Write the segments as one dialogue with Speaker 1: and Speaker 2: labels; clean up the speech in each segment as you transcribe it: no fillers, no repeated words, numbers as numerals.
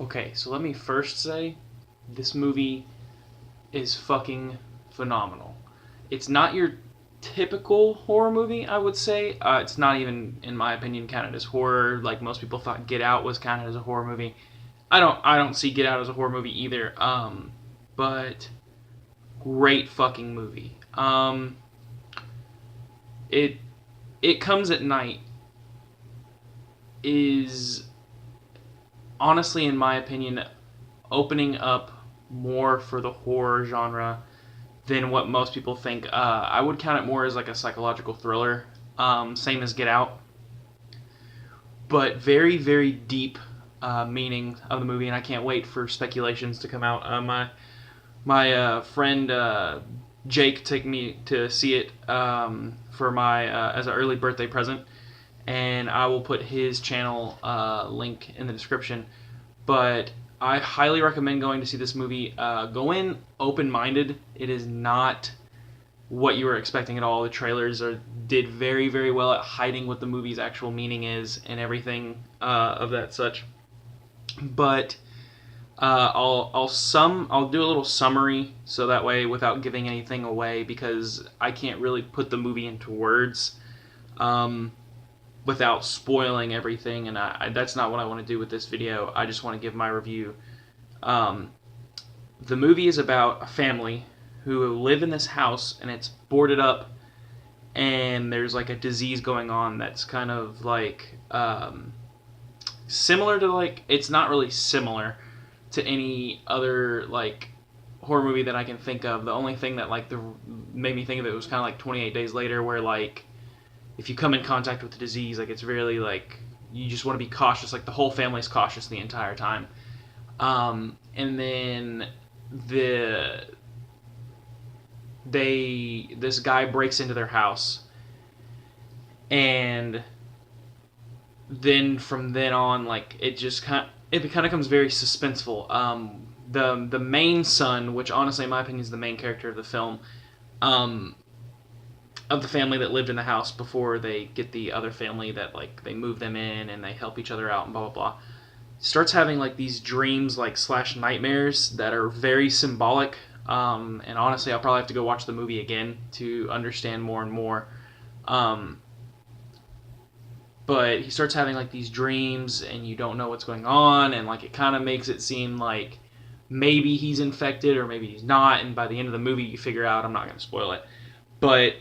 Speaker 1: Okay, so let me first say this movie is fucking phenomenal. It's not your typical horror movie, I would say. It's not even, in my opinion, counted as horror. Like most people thought Get Out was counted as a horror movie. I don't see Get Out as a horror movie either. But great fucking movie. It it comes at night is honestly, in my opinion, opening up more for the horror genre than what most people think. I would count it more as like a psychological thriller, same as Get Out, but very, very deep meaning of the movie, and I can't wait for speculations to come out. My friend Jake took me to see it for my as an early birthday present, and I will put his channel link in the description. But I highly recommend going to see this movie. Go in open minded. It is not what you were expecting at all. The trailers did very, very well at hiding what the movie's actual meaning is and everything of that such. But I'll do a little summary so that way without giving anything away, because I can't really put the movie into words without spoiling everything, and that's not what I want to do with this video. I just want to give my review. Um, the movie is about a family who live in this house, and it's boarded up, and there's like a disease going on that's kind of like similar to, like, it's not really similar to any other like horror movie that I can think of. The only thing that made me think of it was kind of like 28 Days Later, where like if you come in contact with the disease, like it's really like you just want to be cautious. Like the whole family's cautious the entire time. And then this guy breaks into their house, and then from then on, like it kind of becomes very suspenseful. The main son, which honestly in my opinion is the main character of the film, of the family that lived in the house before they get the other family that like they move them in and they help each other out and blah blah blah, starts having like these dreams like slash nightmares that are very symbolic. And honestly, I'll probably have to go watch the movie again to understand more and more. Um, but he starts having like these dreams, and you don't know what's going on, and like it kind of makes it seem like maybe he's infected or maybe he's not. And by the end of the movie, you figure out. I'm not going to spoil it, but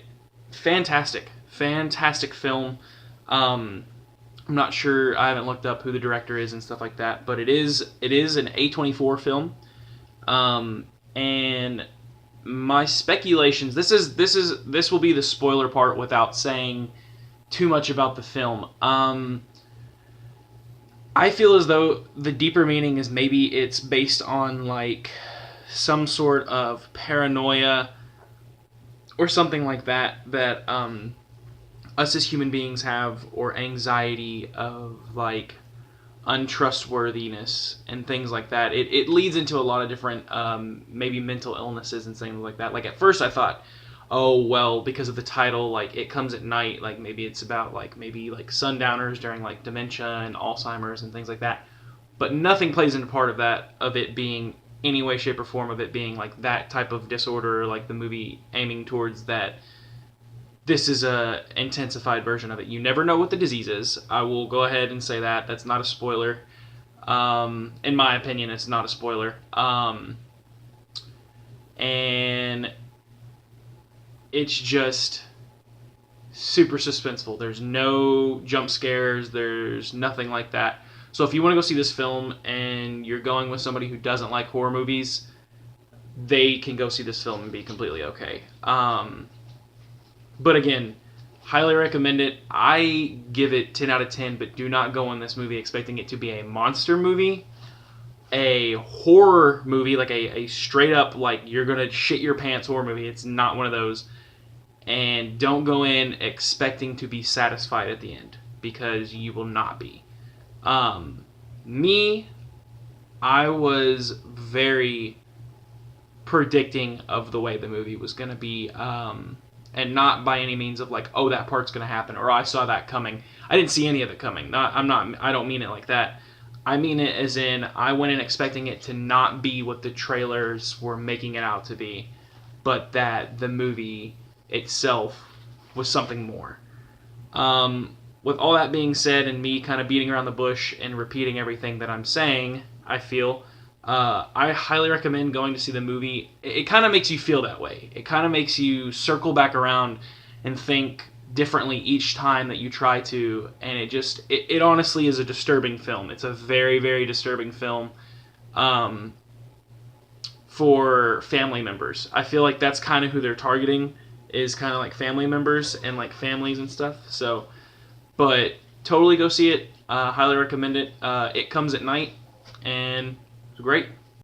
Speaker 1: fantastic film. I'm not sure. I haven't looked up who the director is and stuff like that, but it is an A24 film. And my speculations. This will be the spoiler part without saying too much about the film. I feel as though the deeper meaning is maybe it's based on like some sort of paranoia or something like that us as human beings have, or anxiety of like untrustworthiness and things like that. It leads into a lot of different maybe mental illnesses and things like that. Like at first I thought, oh well, because of the title, like it comes at night, like maybe it's about like maybe like sundowners during like dementia and Alzheimer's and things like that. But nothing plays into part of that, of it being any way, shape, or form of it being like that type of disorder, like the movie aiming towards that. This is a intensified version of it. You never know what the disease is. I will go ahead and say that. That's not a spoiler. In my opinion, it's not a spoiler. And it's just super suspenseful. There's no jump scares. There's nothing like that. So if you want to go see this film and you're going with somebody who doesn't like horror movies, they can go see this film and be completely okay. But again, highly recommend it. I give it 10 out of 10, but do not go in this movie expecting it to be a monster movie, a horror movie, like a straight up, like you're going to shit your pants horror movie. It's not one of those. And don't go in expecting to be satisfied at the end, because you will not be. Me, I was very predicting of the way the movie was going to be. And not by any means of like, oh, that part's going to happen, or I saw that coming. I didn't see any of it coming. I don't mean it like that. I mean it as in I went in expecting it to not be what the trailers were making it out to be, but that the movie itself was something more. With all that being said, and me kind of beating around the bush and repeating everything that I'm saying, I feel I highly recommend going to see the movie. It kind of makes you feel that way. It kind of makes you circle back around and think differently each time that you try to, and it honestly is a disturbing film. It's a very, very disturbing film. Um, for family members. I feel like that's kind of who they're targeting, is kind of like family members and like families and stuff. So, but totally go see it. Highly recommend it. It comes at night, and it's great.